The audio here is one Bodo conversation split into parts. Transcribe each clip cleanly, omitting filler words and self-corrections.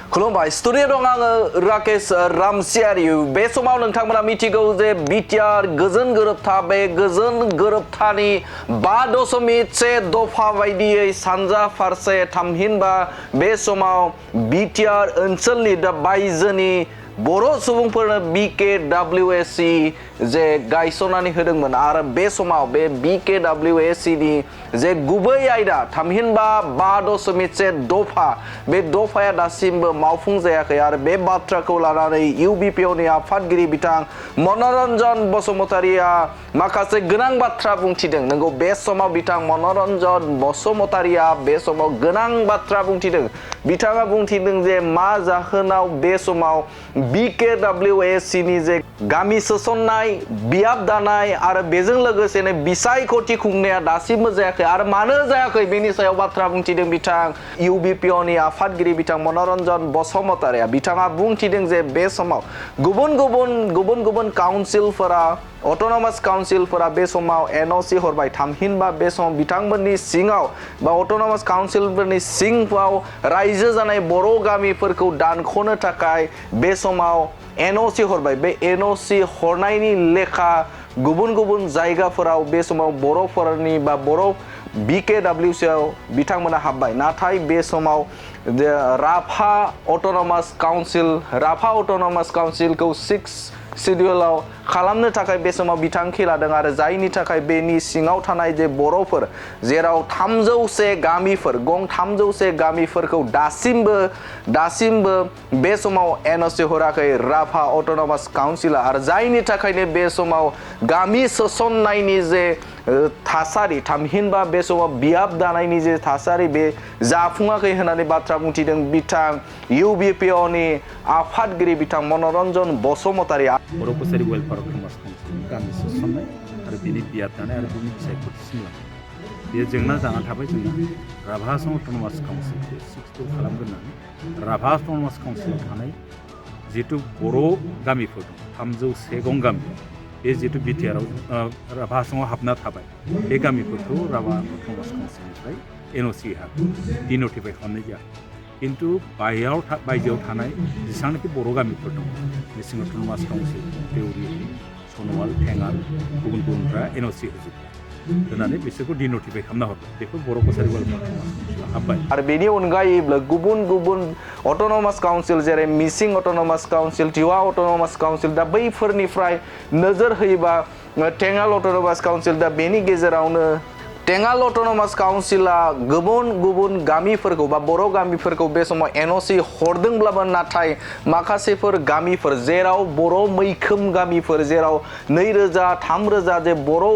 खुलुमबाय स्टुडिअ दं आङो राकेश रामसियारि बे समाव नोंथांमोना मिथिगौ जे बिटिआर गोजोन गोरोबथा बे गोजोन गोरोबथानि 5.1 दफा बायदियै सानजा फारसे थामहिनबा बे समाव बिटिआर ओनसोलनि दा बायजोनि बर' सुबुंफोरनो BKWAC जे गायसननानै होदोंमोन आरो बे समाव बे BKWAC नि जे गुबै आयदा थामहिनबा 5.1 दफा बे दफाया दासिमबो मावफुं जायाखै आरो बे बाथ्राखौ लानानै UBPO नि आफादगिरि बिथां मनरन बसुमतारिया माखासे गोनां बाथ्रा बुंथिदों। नंगौ बे समाव बिथां मनरन बसुमतारिया बे समाव गोनां बाथ्रा बुंथिदों। बिथाङा बुंथिदों जे मा जाहोनाव बे समाव BKWAC नि जे गामि सोसननाय बियाब दानाय आरो बेजों लोगोसेनो बिसायख'थि खुंनाया दासिमबो जायाखै आरो मानो जायाखै बेनि सायाव बाथ्रा बुंथिदों बिथां UBPO नि आफादगिरि बिथां मनरन बसुमतारिया। बिथाङा बुंथिदों जे बे समाव गुबुन गुबुन काउन्सिलफोरा अट'नमास काउन्सिलफोरा बे समाव NOC हरबाय थामहिनबा बे समाव बिथांमोननि सिङाव बा अट'नमास काउन्सिलफोरनि सिङाव रायजो जानाय बर' गामिफोरखौ दानख'नो थाखाय बे समाव NOC हरबाय। बे NOC हरनायनि लेखा गुबुन जायगाफोराव बे समाव बर'फोरनि बा बर' BKWC आव बिथांमोना हाबबाय। नाथाय बे समाव राभा अट'नमास काउन्सिलखौ 6 सिडिउलाव खालामनो थाखाय बे समाव बिथांखि लादों आरो जायनि थाखाय बेनि सिङाव थानाय जे बर'फोर जेराव 301 गामिफोर गं 301 गामिफोरखौ दासिमबो बे समाव NOC हराखै राभा अट'नमास काउन्सिला आरो जायनि थाखायनो बे समाव गामि सोसननायनि जे थासारि थामहिनबा बे समाव बियाब दानायनि जे थासारि बे जाफुङाखै होननानै बाथ्रा बुंथिदों बिथां UBPO नि आफादगिरि बिथां मनरन बसुमतारिया। बर' कसारि वेलफेयार समाज काउन्सिल गामि सोसननाय आरो बिनि बियाब दानाय आरो बिनि बिसायख'थिसिम लांनाय बेयो जेंना जाना थाबाय जोंना राभा अट'नमास काउन्सिल बे 6 खालामग्रोनानै राभा अट'नमास काउन्सिलाव थानाय जिहेतु बर' गामिफोर दं 301 गं गामि बे जिहेतु बिटिआरआव राभा हाबना थाबाय बे गामिफोरखौ राभा अट'नमास काउन्सिलनिफ्राय NOC डिनटिफाइ खालामनाय जायाखै। किन्तु बायजोआव थानाय जेसेबांनाखि बर' गामिफोर दं मेसिं अट'नमास काउन्सिल देउरि सनवाल थेङाल गुबुनफ्रा NOC होनानै बिसोरखौ डिनटिफाइ खालामना हरबाय। बेफोर बर' कसारि वेलफेयार काउन्सिलाव हाबबाय। आरो बेनि अनगायैबो गुबुन अट'नमास काउन्सिल जेरै मिसिं autonomous council Tiwa autonomous council दा बैफोरनिफ्राय नोजोर होयोबा थेङाल अट'नमास काउन्सिल दा बेनि गेजेरावनो थेङाल अट'नमास काउन्सिला गुबुन गामिफोरखौ बा बर' गामिफोरखौ बे समाव NOC हरदोंब्लाबो नाथाय माखासेफोर गामिफोर जेराव बर' मैखोम गामिफोर जेराव 2000 3000 जे बर'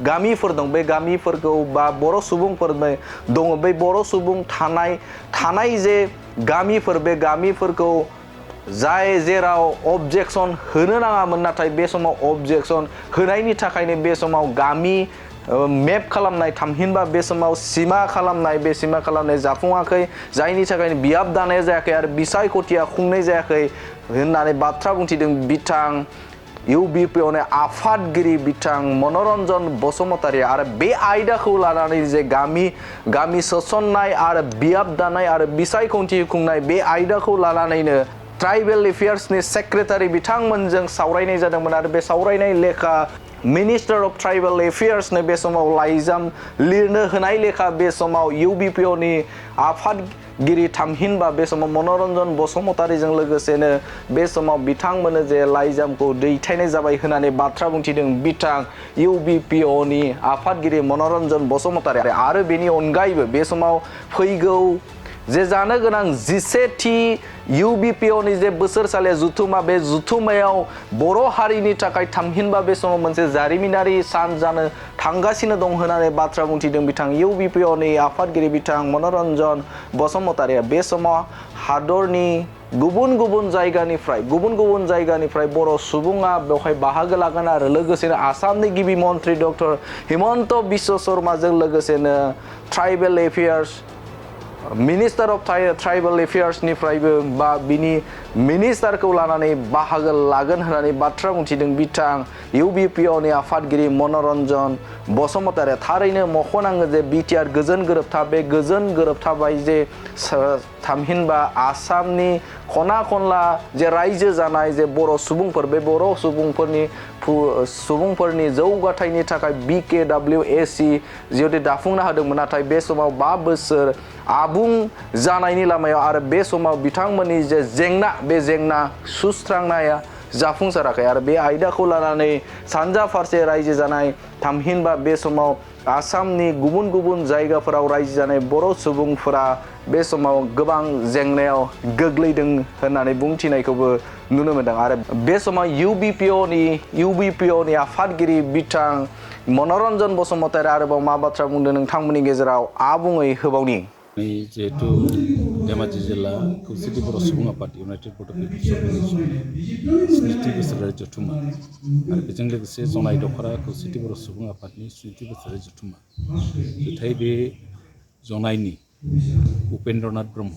गामिफोर दं बे गामिफोरखौ बा बर' सुबुंफोर दङ बे बर' सुबुं थानाय जे गामिफोर बे गामिफोरखौ जेराव अबजेक्सन होनो नाङामोन नाथाय बे समाव अबजेक्सन होनायनि थाखायनो बे समाव गामि मेप खालामनाय थामहिनबा बे समाव सिमा खालामनाय जाफुङाखै जायनि थाखायनो बियाब दानाय जायाखै आरो बिसायख'थिया खुंनाय जायाखै होननानै बाथ्रा बुंथिदों बिथां UBPO नि आफादगिरि बिथां मनरन बसुमतारि आरो बे आयदाखौ लानानै जे गामि सोसननाय आरो बियाब दानाय आरो बिसायख'थि खुंनाय बे आयदाखौ लानानैनो ट्राइबेल एफेयार्सनि सेक्रेटारि बिथांमोनजों सावरायनाय जादोंमोन आरो बे सावरायनाय लेखा मिनिस्टार अफ ट्राइबेल एफेयार्सनो बे समाव लाइजाम लिरनो होनाय लेखा बे समाव UBPO नि आफादगिरि थामहिनबा बे समाव मनरन बसुमतारिजों लोगोसेनो बे समाव बिथांमोननो जे लाइजामखौ दैथायनाय जाबाय होननानै बाथ्रा बुंथिदों बिथां UBPO नि आफादगिरि मनरन बसुमतारि आरो बेनि अनगायैबो बे समाव फैगौ जे जानो गोनां 11थि UBPO नि जे बोसोरसालि जुथुमा बे जुथुमायाव बर' हारिनि थाखाय थामहिनबा बे समाव मोनसे जारिमिनारि सान जानो थांगासिनो दं होननानै बाथ्रा बुंथिदों बिथां UBPO नि आफादगिरि बिथां मनरन बसुमतारिया। बे समाव हादरनि गुबुन जायगानिफ्राय बर' सुबुङा बेवहाय बाहागो लागोन आरो लोगोसेनो आसामनि गिबि मन्त्रि डक्टर हिमन्त बिश्व शर्माजों लोगोसेनो tribal affairs minister of tribal एफेयार्सनिफ्रायबो बा बिनि मिनिस्टारखौ लानानै बाहागो लागोन होननानै बाथ्रा बुंथिदों बिथां UBPO नि आफादगिरि मनरन बसुमतारि। थारैनो मख'नाङो जे बिटिआर गोजोन गोरोबथा बे गोजोन गोरोबथा बाय जे थामहिनबा आसामनि खना खनला जे रायजो जानाय जे बर' सुबुंफोर बे बर' सुबुंफोरनि जौगाथायनि थाखाय BKWAC जिहेतु दाफुंना होदोंमोन नाथाय बे समाव 5 बोसोर आबुं जानायनि लामायाव आरो बे समाव बिथांमोननि जे जेंना बे जेंना सुस्रांनाया जाफुंसाराखै आरो बे आयदाखौ लानानै सानजा फारसे रायजो जानाय थामहिनबा बे समाव आसामनि गुबुन गुबुन जायगाफोराव रायजो जानाय बर' सुबुंफोरा बे समाव गोबां जेंनायाव गोग्लैदों होननानै बुंथिनायखौबो नुनो मोनदों आरो बे समाव UBPOनि आफादगिरि बिथां मनरन बसुमतारी आरोबाव मा बाथ्रा बुंदों नोंथांमोननि गेजेराव आबुङै होबावनि जिहेतु धेमाजि जिल्ला खौसेथि बर' सुबुं आफाद इउनाइटेड बड' पिपल्स अर्गानाइजेसन 70 बोसोरारि जथुम्मा आरो बेजों लोगोसे जनाय दख'रा खौसेथि बर' सुबुं आफादनि 70 बोसोरारि जथुम्मा जुथाइ बे जनायनि उपेन्द्रनाथ ब्रह्म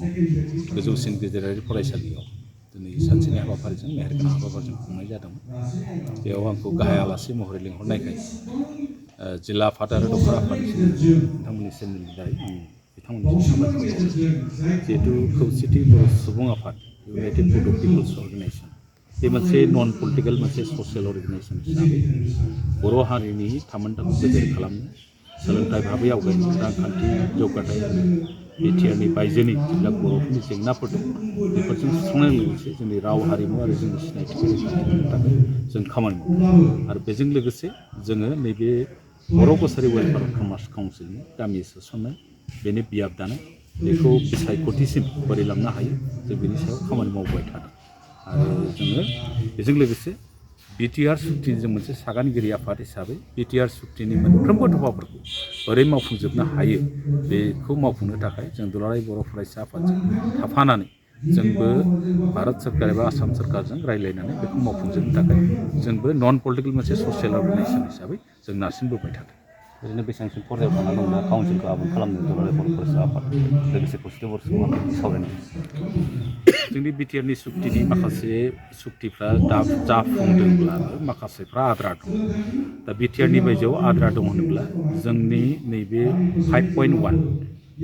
गोजौसिन गेजेरारि फरायसालियाव दिनै सानसेनि हाबाफारिजों मेहेरगोनां हाबाफारिजों खुंनाय जादोंमोन। बेयाव आंखौ गाहाय आलासि महरै लिंहरनायखाय जिल्ला आफाद आरो दख'रा आफादनि बिथांमोननि चेनेलनि दारै बिथांमोननिसिम साबायखर बावो। जिहेतु खौसेथि बर' सुबुं आफाद इउनाइटेड बड' पिपल्स अर्गानाइजेसन बे मोनसे नन पलिटिकेल मोनसे ससियेल अर्गानाइजेसन हिसाबै बर' हारिनि थामोनथाखौ गोजोर खालामनो सोलोंथाइ भाबै आवगायनो रांखान्थि जौगाथाय बिटिआरनि बायजोनि जेब्ला बर'फोरनि जेंनाफोर दं बेफोरजों सुस्रांनाय लोगोसे जोंनि राव हारिमु आरो जोंनि सिनायथिखौ रैखाथि होनो थाखाय जों खामानि मावो आरो बेजों लोगोसे जोङो नैबे बर' कसारि वेलफेयार कमार्स काउन्सिलनि गामि सोसननाय बेनि बियाब दानाय बेखौ बिसायख'थिसिम बोरै लांनो हायो जों बेनि सायाव खामानि मावबाय थादों आरो जोङो बेजों लोगोसे बिटिआर सुक्तिजों मोनसे सागानगिरि आफाद हिसाबै बिटिआर सुक्तिनि मोनफ्रोमबो दफाफोरखौ बोरै मावफुंजोबनो हायो बेखौ मावफुंनो थाखाय जों दुलाराय बर' फरायसा आफादजों थाफानानै जोंबो भारत सरकार एबा आसाम सरकारजों रायज्लायनानै बेखौ मावफुंजोबनो थाखाय जोंबो नन पलिटिकेल मोनसे ससियेल अर्गानाइजेसन हिसाबै जों नारसिनबोबाय थादों। ओरैनो बेसेबांसिम फर्यायाव थाना दं दा काउन्सिलखौ आबुं खालामनो दुलाराय बर' फरायसा आफाद लोगोसे खौसेथि बर' सुबुं आफादनि सावरायनाय जोंनि बिटिआरनि सुक्तिनि माखासे सुक्तिफ्रा जाफुंदोंब्लाबो माखासेफ्रा आद्रा दं। दा बिटिआरनि बायजोआव आद्रा दं होनोब्ला जोंनि नैबे 5.1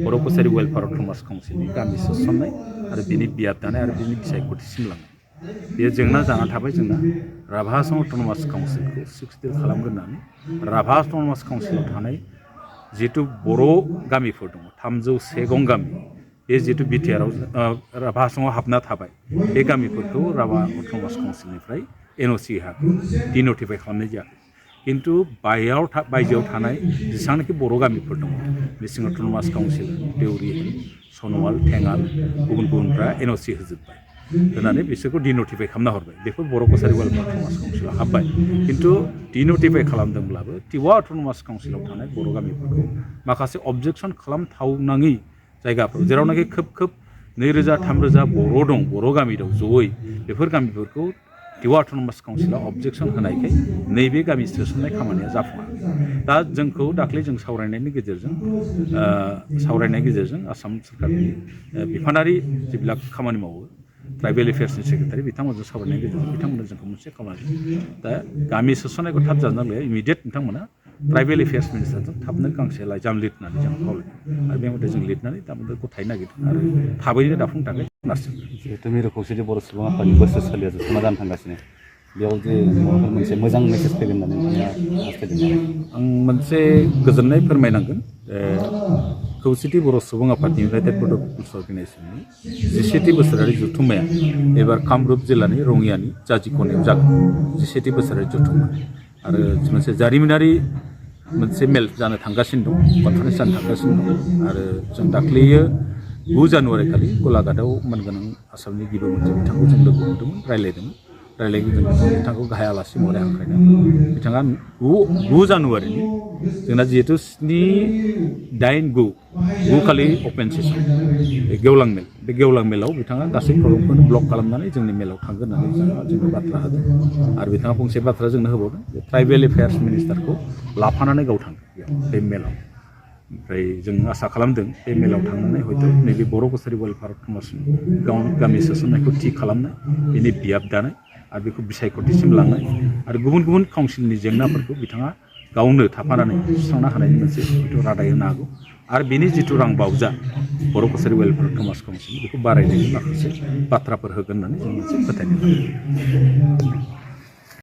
बर' कसारि वेलफेयार कमार्स काउन्सिलनि गामि सोसननाय आरो बिनि बियाब दानाय आरो बिनि बिसायख'थिसिम लांनाय बेयो जेंना जानानै थाबाय जोंना राभा आसाम अट'नमास काउन्सिलखौ 60 खालामग्रोनानै राभा अट'नमास काउन्सिलाव थानाय जिहेतु बर' गामिफोर दङ 301 गं गामि बे जिहेतु बिटिआराव राभा आसामाव हाबना थाबाय बे गामिफोरखौ राभा अट'नमास काउन्सिलनिफ्राय एनअसि होआखै डिनटिफाइ खालामनाय जायाखै किन्तु बायजोआव थानाय जेसेबांनाखि बर' गामिफोर दङ मिसिं अट'नमास काउन्सिल देउरि सनवाल थेङाल गुबुन गुबुनफ्रा एनअसि होजोब्बाय होनानै बिसोरखौ डिनटिफाइ खालामना हरबाय बेफोर बर' कसारि वेलफेयार अट'नमास काउन्सिलाव हाबबाय किन्तु डिनटिफाइ खालामदोंब्लाबो टिवा अट'नमास काउन्सिलाव थानाय बर' गामिफोरखौ माखासे अबजेक्सन खालामथावनाङि जायगाफोर जेरावनाखि खोब 2000-3000 बर' दं बर' गामि दं जयै बेफोर गामिफोरखौ टिवा अट'नमास काउन्सिलाव अबजेक्सन होनायखाय नैबे गामि सोसननाय खामानिया जाफुङाखै। दा जोंखौ दाख्लै जों सावरायनायनि गेजेरजों आसाम सरकारनि बिफानारि जेब्ला खामानि मावो ट्राइबेल एफेयार्सनि सेक्रेटारि बिथांमोनजों सावरायनायनि गेजेरजों बिथांमोना जोंखौ मोनसे खामानि दा गामि सोसननायखौ थाब जानो नांलाया इमिडियेट बिथांमोना ट्राइबेल एफेयार्स मिनिस्टारजों थाबनो गांसे लाइजाम लिरनानै जों खावलायदों आरो बे मथे जों लिरनानै दामोदर गथायनो नागिरदों आरो थाबैनो दाफुंनो थाखाय नारसिनदों। जिहेतु मिरु खौसेथि बर' सुबुं आफादनि बोसोरसालिया जोबथ'ना जानो थांगासिनो बेयाव जे माबाफोर मोनसे मोजां मेसेज फैगोन होननानै नोंथाङा हास्थायदों आं मोनसे गोजोननाय फोरमायनांगोन खौसेथि बर' सुबुं आफादनि इउनाइटेड बड' पिपल्स अर्गानाइजेसननि 17थि बोसोरारि जथुम्माया एबार कामरुप जिल्लानि रङियानि जाजिख'नायाव जागोन 17थि बोसोरारि जथुम्मा आरो मोनसे जारिमिनारि मोनसे मेल जानो थांगासिनो दं कनफारेन्स जानो थांगासिनो दं आरो जों दाख्लैयो 9 जानुवारि खालि गलाघाटआव मानगोनां आसामनि गिबि मन्थ्रि बिथांखौ जों लोगो मोन्दोंमोन रायलायगिरिजों बिथांखौ गाहाय आलासि महरै हांख्रायना बिथाङा 9 जानुवारिनि जोंना जिहेतु 7-8-9 खालि अपेन सेसन गेवलां मेल बे गेवलां मेलाव बिथाङा गासै प्रग्रामखौनो ब्लक खालामनानै जोंनि मेलाव थांगोन होननानै जोंनो बाथ्रा होदों आरो बिथाङा फंसे बाथ्रा जोंनो होबावदों जे ट्राइबेल एफेयार्स मिनिस्टारखौ लाफानानै गाव थांगोन बे मेलाव ओमफ्राय जों आसा खालामदों बे मेलाव थांनानै हयथ' नैबे बर' कसारि वेलफेयार कमार्सनि गामि सोसननायखौ थि खालामनाय बेनि बियाब दानाय आरो बेखौ बिसायख'थिसिम लांनाय आरो गुबुन गुबुन काउन्सिलनि जेंनाफोरखौ बिथाङा गावनो थाफानानै सुस्रांनो हानायनि मोनसे हयथ' रादाय होनो हागौ आरो बिनि जिथु रां बावजा बर' कसारि वेलफेयार समाज काउन्सिल बेखौ बारायनायनि माखासे बाथ्राफोर होगोन होननानै जों मोनसे फोथायनाय दं।